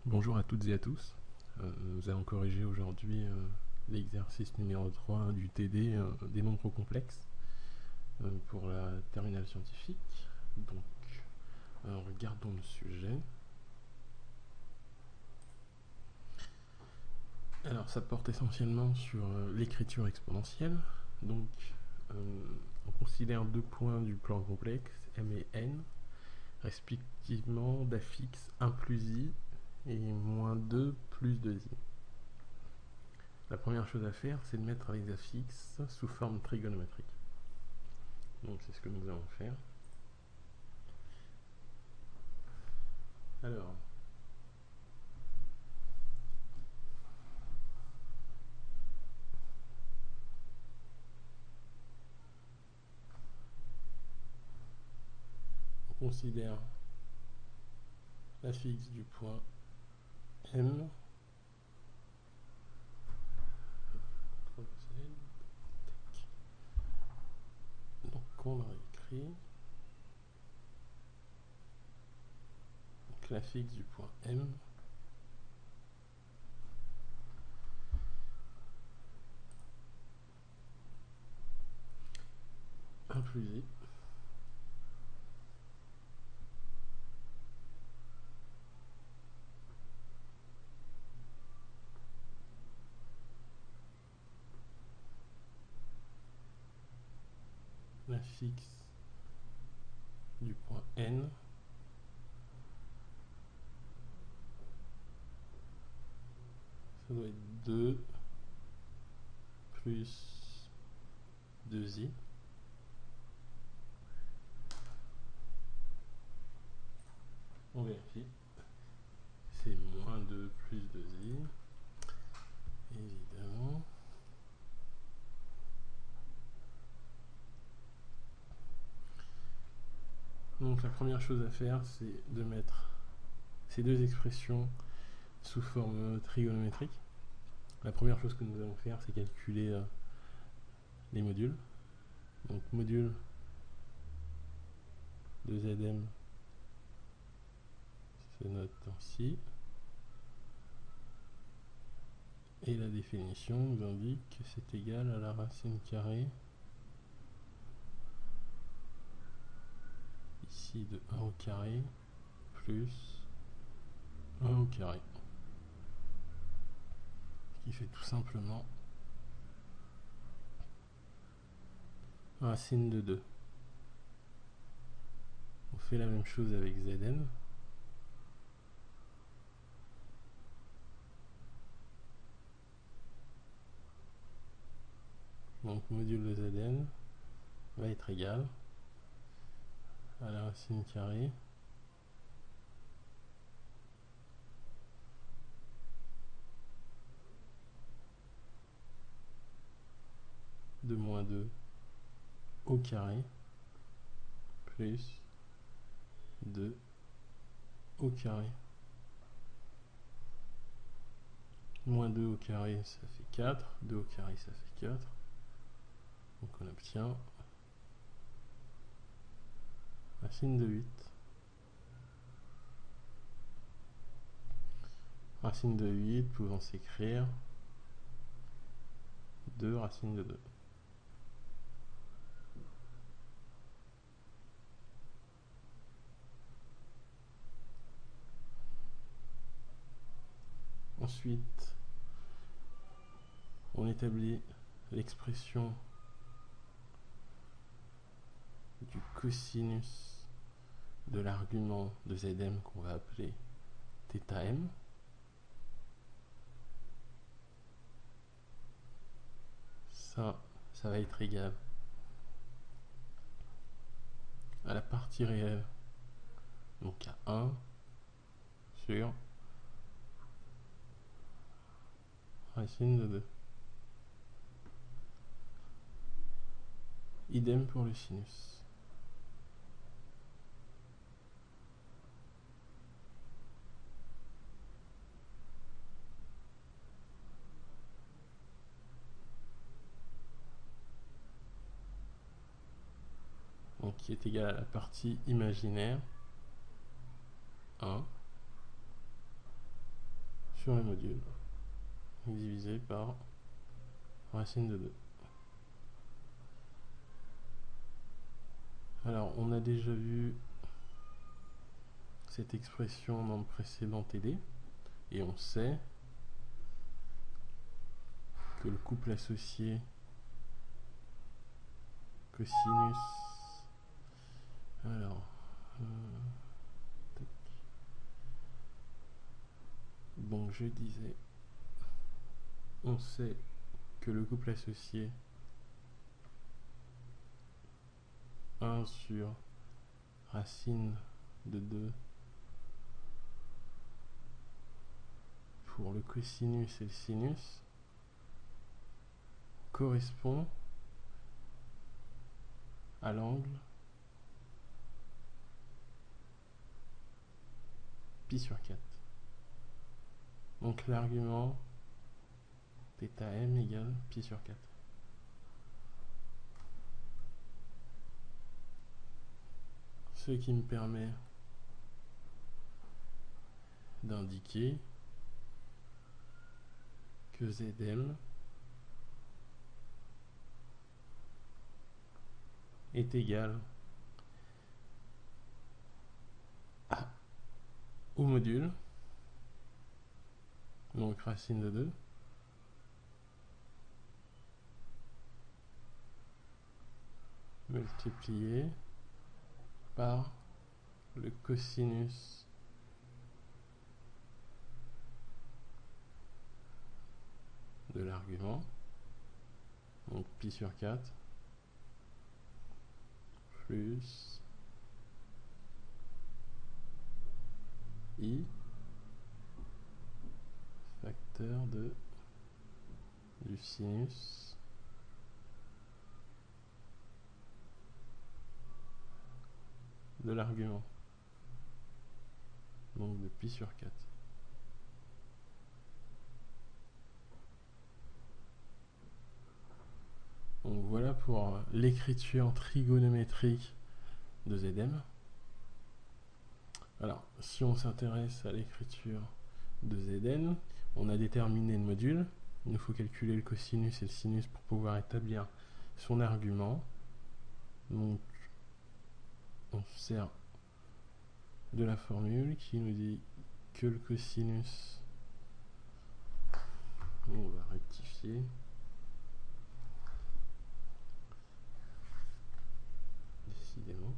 Bonjour à toutes et à tous. Nous allons corriger aujourd'hui l'exercice numéro 3 du TD des nombres complexes pour la terminale scientifique. Donc, regardons le sujet. Alors, ça porte essentiellement sur l'écriture exponentielle. Donc, on considère deux points du plan complexe, m et n, respectivement d'affixe 1 plus i et moins 2 plus 2i. La première chose à faire, c'est de mettre les affixes sous forme trigonométrique. Donc c'est ce que nous allons faire. Alors, on considère l'affixe du point M. Donc on a écrit l'affixe du point M un plus i l'affixe du point N ça doit être 2 plus 2i. On vérifie. C'est moins 2 plus 2i. Évidemment. Donc la première chose à faire, c'est de mettre ces deux expressions sous forme trigonométrique. La première chose que nous allons faire, c'est calculer les modules. Donc module de Zm se note ainsi. Et la définition nous indique que c'est égal à la racine carrée ici de 1 au carré plus 1 au carré. Ce qui fait tout simplement racine de 2. On fait la même chose avec Zn. Donc module de Zn va être égal à la racine carrée de moins 2 au carré plus 2 au carré. Moins 2 au carré, ça fait 4. 2 au carré, ça fait 4. Donc on obtient racine de 8. Racine de 8 pouvant s'écrire 2 racine de 2. Ensuite, on établit l'expression du cosinus de l'argument de Zm qu'on va appeler θm. Ça va être égal à la partie réelle, donc à 1 sur racine de 2. Idem pour le sinus. Donc qui est égal à la partie imaginaire 1 sur le module divisé par racine de 2. Alors, on a déjà vu cette expression dans le précédent TD, et on sait que le couple associé cosinus, alors, donc je disais, on sait que le couple associé 1 sur racine de 2 pour le cosinus et le sinus correspond à l'angle pi sur 4. Donc l'argument θm égale pi sur 4. Ce qui me permet d'indiquer que Zm est égal au module, donc racine de 2, multiplié par le cosinus de l'argument, donc pi sur 4, plus i facteur du sinus de l'argument, donc de pi sur 4. Donc voilà pour l'écriture trigonométrique de Zm. Alors, si on s'intéresse à l'écriture de Zn, on a déterminé le module. Il nous faut calculer le cosinus et le sinus pour pouvoir établir son argument. Donc, on se sert de la formule qui nous dit que le cosinus, on va rectifier, décidément,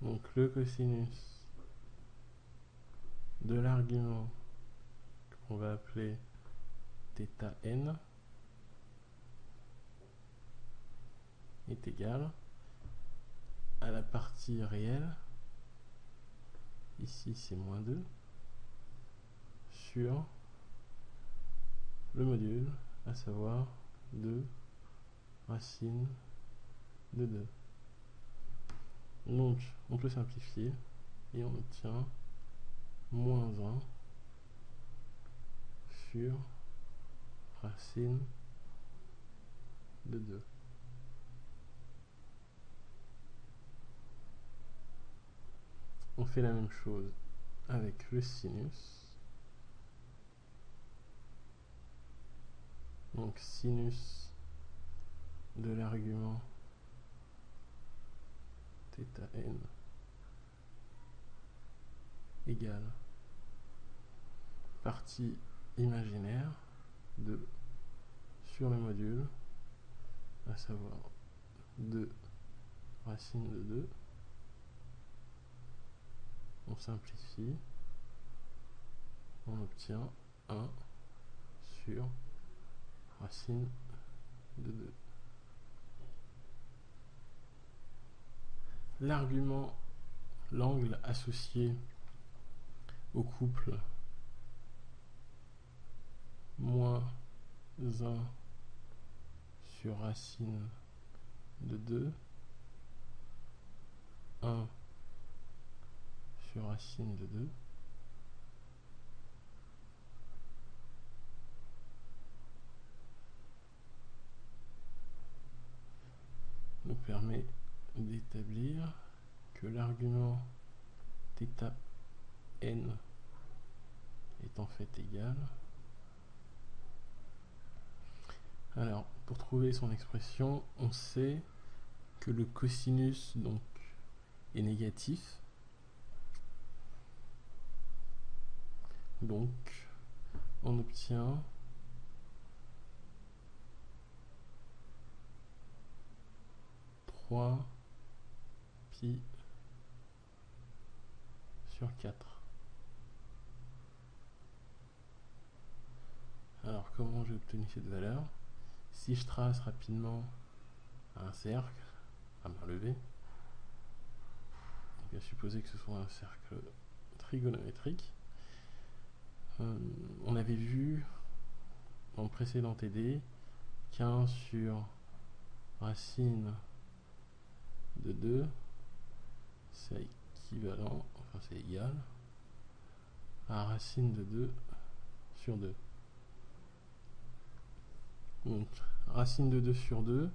donc le cosinus de l'argument qu'on va appeler θn est égal à la partie réelle, ici c'est moins 2, sur le module, à savoir 2 racine de 2. Donc on peut simplifier et on obtient moins 1 sur racine de 2. On fait la même chose avec le sinus. Donc sinus de l'argument θn égale partie imaginaire de sur le module, à savoir 2 racine de 2. On simplifie, on obtient 1 sur racine de 2. L'argument, l'angle associé au couple moins 1 sur racine de 2, 1 sur racine de 2, nous permet d'établir que l'argument θ n est en fait égal. Alors, pour trouver son expression, on sait que le cosinus donc est négatif. Donc, on obtient pi sur 4. Alors, comment j'ai obtenu cette valeur? Si je trace rapidement un cercle à main levée, on va supposer que ce soit un cercle trigonométrique. On avait vu dans le précédent TD qu'un sur racine de 2, c'est équivalent, enfin c'est égal à racine de 2 sur 2. Donc racine de 2 sur 2,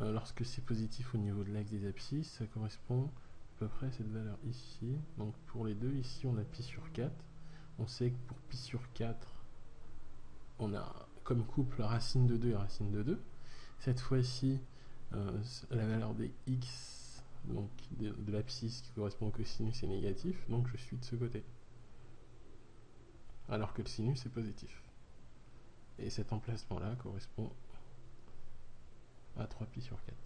lorsque c'est positif au niveau de l'axe des abscisses, ça correspond à peu près à cette valeur ici. Donc pour les deux, ici on a pi sur 4. On sait que pour pi sur 4, on a comme couple racine de 2 et racine de 2. Cette fois-ci, la valeur des x, donc de l'abscisse qui correspond au cosinus, est négatif, donc je suis de ce côté. Alors que le sinus est positif. Et cet emplacement-là correspond à 3pi sur 4.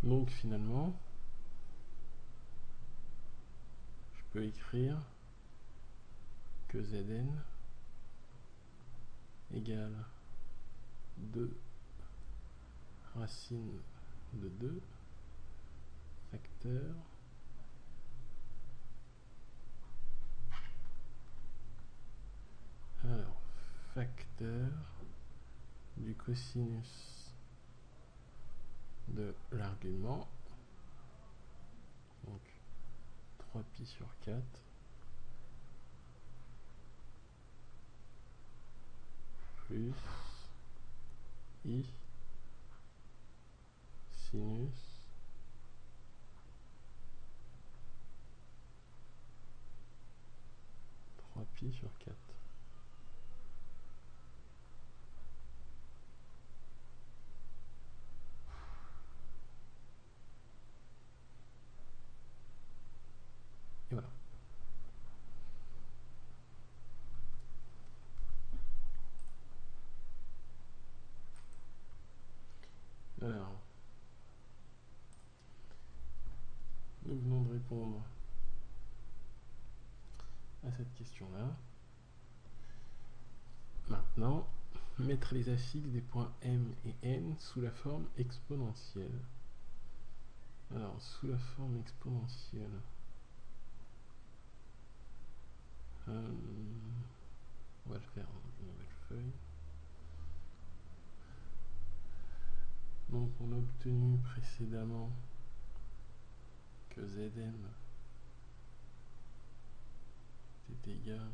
Donc finalement, je peux écrire que Zn égale 2 racine de 2 facteur facteur du cosinus de l'argument, donc 3pi sur 4 plus i sinus pi sur 4. Et voilà. Alors, nous venons de répondre à cette question-là. Maintenant, mettre les affixes des points M et N sous la forme exponentielle. Alors, sous la forme exponentielle, on va le faire dans une nouvelle feuille. Donc, on a obtenu précédemment que Zn est égal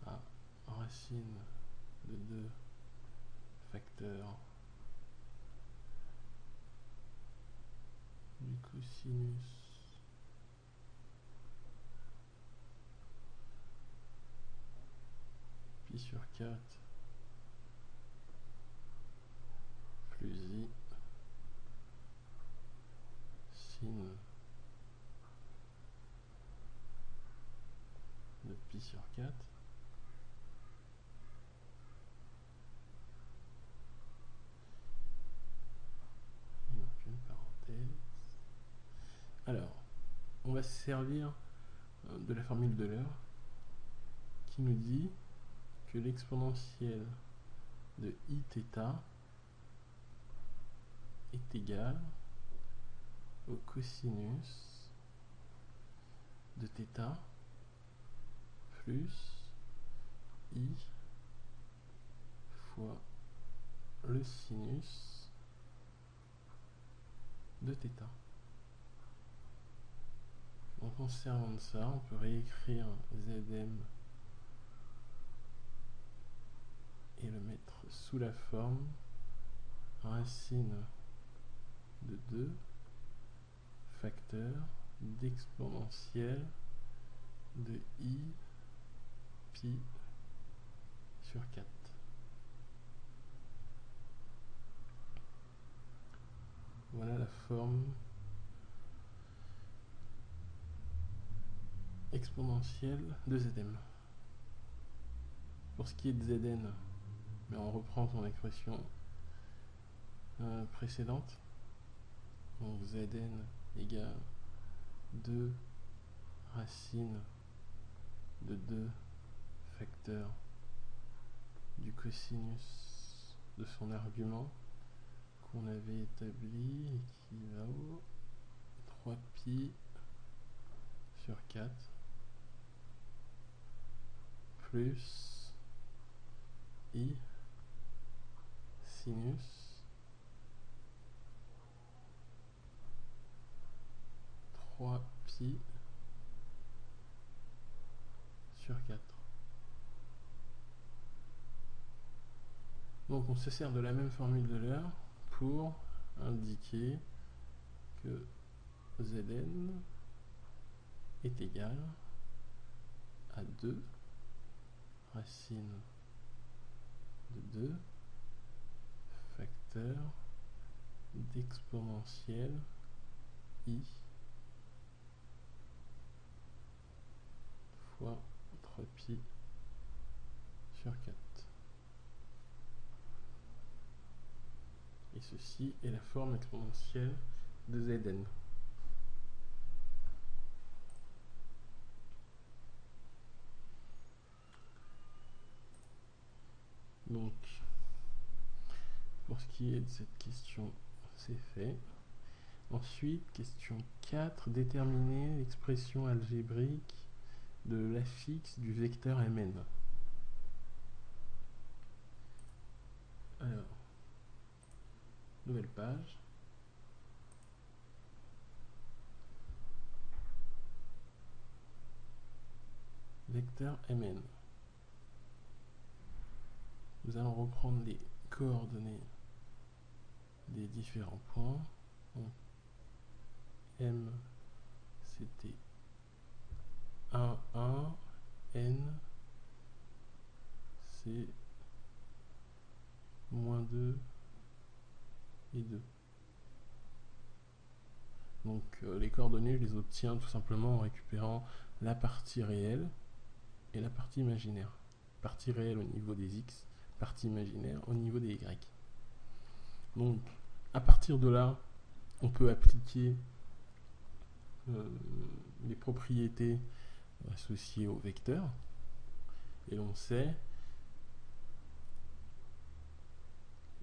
à racine de 2 facteur du cosinus pi sur 4 plus i sin de pi sur 4 il manque une parenthèse. Alors, on va se servir de la formule d'Euler qui nous dit que l'exponentielle de iθ est égale au cosinus de θ plus i fois le sinus de θ. Donc en se servant de ça, on peut réécrire Zm et le mettre sous la forme racine de 2 facteurs d'exponentielle de I pi sur 4. Voilà la forme exponentielle de Zn. Pour ce qui est de Zn, mais on reprend son expression précédente. Donc Zn égale 2 racine de 2 facteurs du cosinus de son argument qu'on avait établi et qui vaut 3pi sur 4 plus I sinus 3pi sur 4. Donc on se sert de la même formule de l'heure pour indiquer que Zn est égal à 2 racine de 2 facteurs d'exponentielle I fois 3pi sur 4. Et ceci est la forme exponentielle de Zn. Donc, pour ce qui est de cette question, c'est fait. Ensuite, question 4, déterminer l'expression algébrique de l'affixe du vecteur Mn. Alors, nouvelle page. Vecteur Mn. Nous allons reprendre les coordonnées des différents points. Donc, M, c'était 1, 1, N, c'est moins 2 et 2. Donc les coordonnées, je les obtiens tout simplement en récupérant la partie réelle et la partie imaginaire. Partie réelle au niveau des x, partie imaginaire au niveau des y. Donc à partir de là, on peut appliquer les propriétés associées au vecteur. Et l'on sait,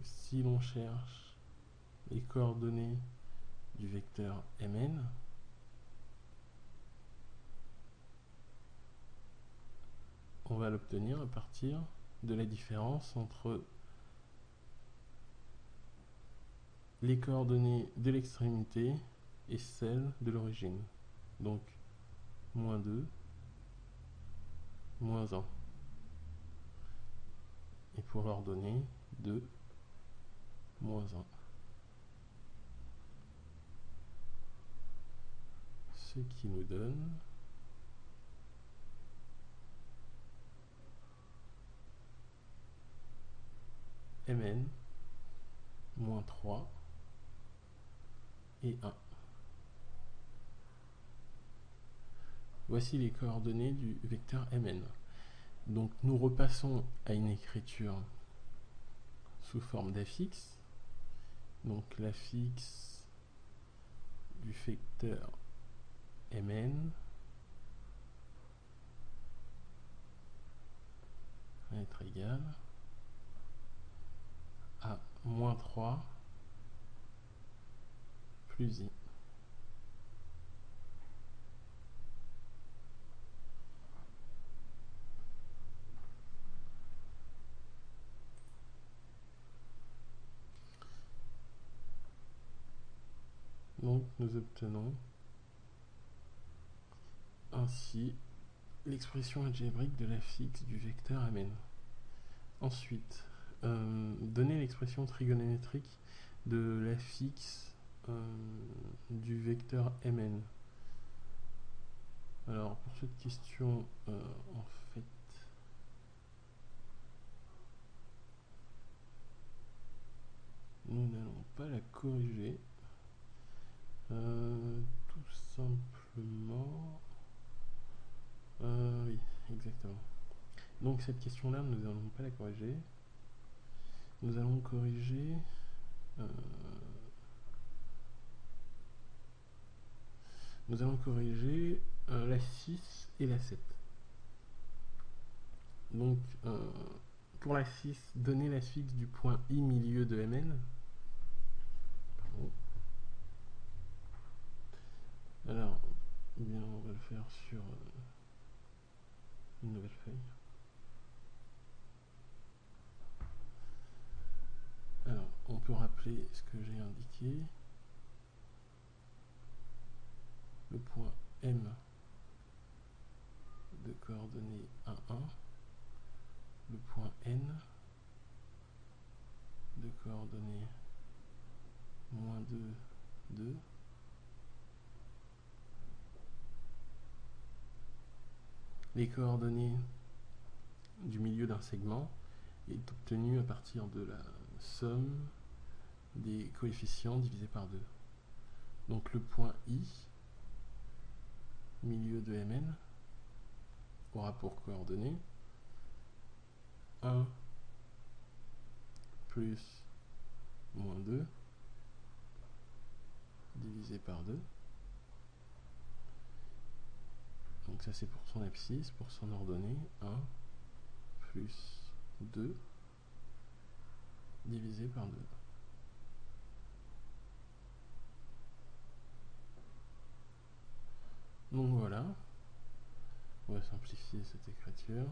si l'on cherche les coordonnées du vecteur Mn, on va l'obtenir à partir de la différence entre les coordonnées de l'extrémité et celles de l'origine. Donc, moins 2, moins 1. Et pour leur donner 2, moins 1. Ce qui nous donne Mn, moins 3 et 1. Voici les coordonnées du vecteur Mn. Donc nous repassons à une écriture sous forme d'affixe. Donc l'affixe du vecteur Mn va être égal à moins 3 plus I. Donc nous obtenons ainsi l'expression algébrique de l'affixe du vecteur Mn. Ensuite, donner l'expression trigonométrique de la fixe du vecteur Mn. Alors pour cette question, en fait, nous n'allons pas la corriger. Tout simplement, oui, exactement. Donc cette question-là, nous n'allons pas la corriger. Nous allons corriger la 6 et la 7. Donc pour la 6, donner la fixe du point I milieu de Mn. Pardon. Alors, eh bien, on va le faire sur une nouvelle feuille. Alors, on peut rappeler ce que j'ai indiqué. Le point M de coordonnées 1, 1. Le point N de coordonnées moins 2, 2. Les coordonnées du milieu d'un segment est obtenue à partir de la somme des coefficients divisé par 2. Donc le point I, milieu de Mn, aura pour coordonnées 1 plus moins 2 divisé par 2. Donc ça c'est pour son abscisse, pour son ordonnée, 1 plus 2 divisé par 2. Donc voilà, on va simplifier cette écriture.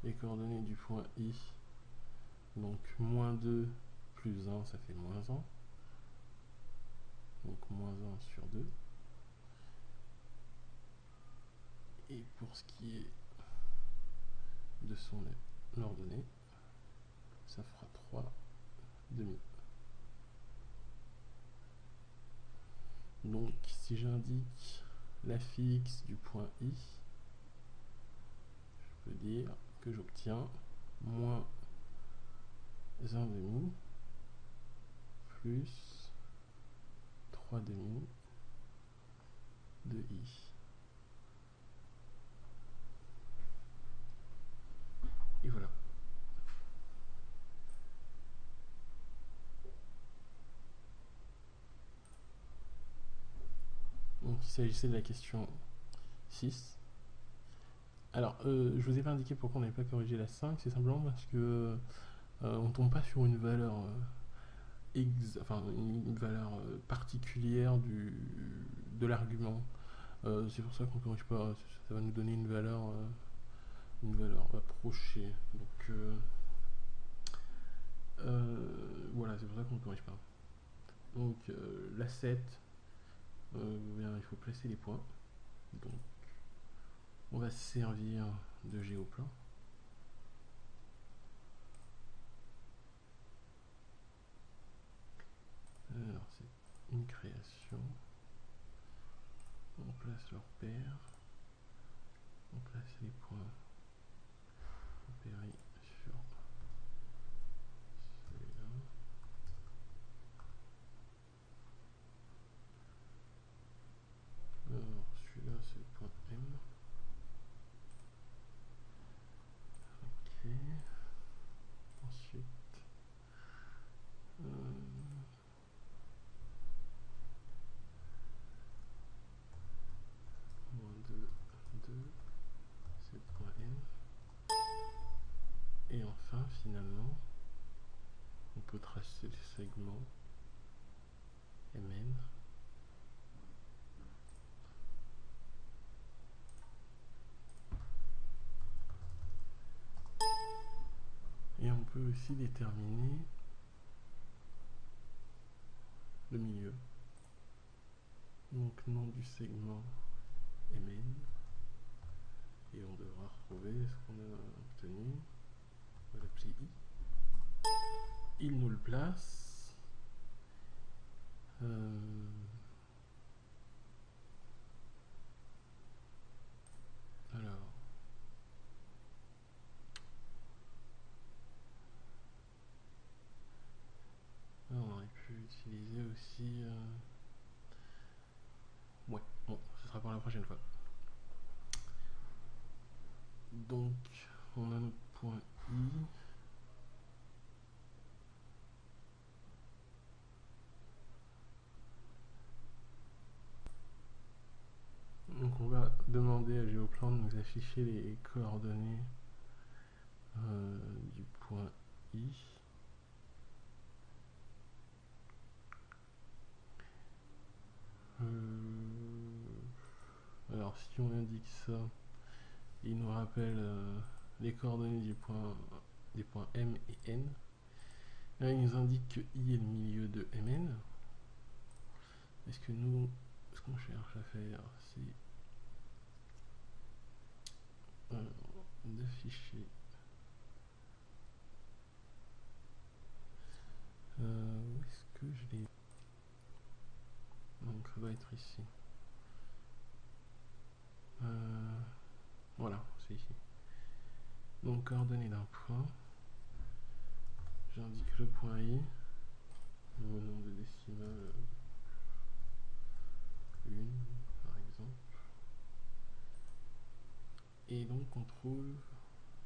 Les coordonnées du point I, donc moins 2 plus 1, ça fait moins 1. Donc moins 1 sur 2. Et pour ce qui est de son ordonnée, ça fera 3 demi. Donc si j'indique la fixe du point I, je peux dire que j'obtiens moins 1 demi plus 3 demi de I. Et voilà. Donc il s'agissait de la question 6. Alors, je vous ai pas indiqué pourquoi on n'avait pas corrigé la 5, c'est simplement parce que on tombe pas sur une valeur une valeur particulière de l'argument. C'est pour ça qu'on ne corrige pas, ça va nous donner une valeur approchée. Donc voilà, c'est pour ça qu'on ne corrige pas. Donc la 7, bien, il faut placer les points. Donc on va se servir de géoplan. Alors c'est une création. On place leur paire. On place les points repérés sur celui-là. Alors celui-là c'est le point M. Ok. Ensuite. Moins 2, 2, c'est le point N. Et enfin, finalement, on peut tracer les segments Mn. Et on peut aussi déterminer le milieu. Donc nom du segment Mn. Et on devra retrouver ce qu'on a obtenu. On va l'appeler I. il nous le place. Alors, on aurait pu utiliser aussi... Ouais, bon, ce sera pour la prochaine fois. Donc, on a notre point I. Donc on va demander à Géoplan de nous afficher les coordonnées du point I. Alors si on indique ça, il nous rappelle les coordonnées des points M et N. Là il nous indique que I est le milieu de Mn. Est-ce que nous, ce qu'on cherche à faire, c'est d'afficher où est-ce que je l'ai? Donc ça doit être ici. Voilà, c'est ici. Donc coordonnées d'un point. J'indique le point I, au nombre de décimales 1 par exemple. Et donc on trouve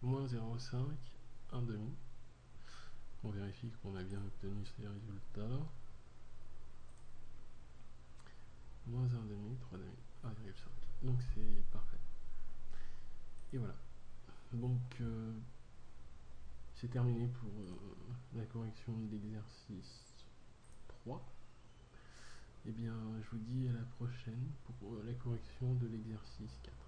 moins 0,5, 1 demi. On vérifie qu'on a bien obtenu ces résultats. Moins 1 demi, 3 demi, 1,5. Donc c'est parfait. Et voilà. Donc c'est terminé pour la correction de l'exercice 3. Et bien je vous dis à la prochaine pour la correction de l'exercice 4.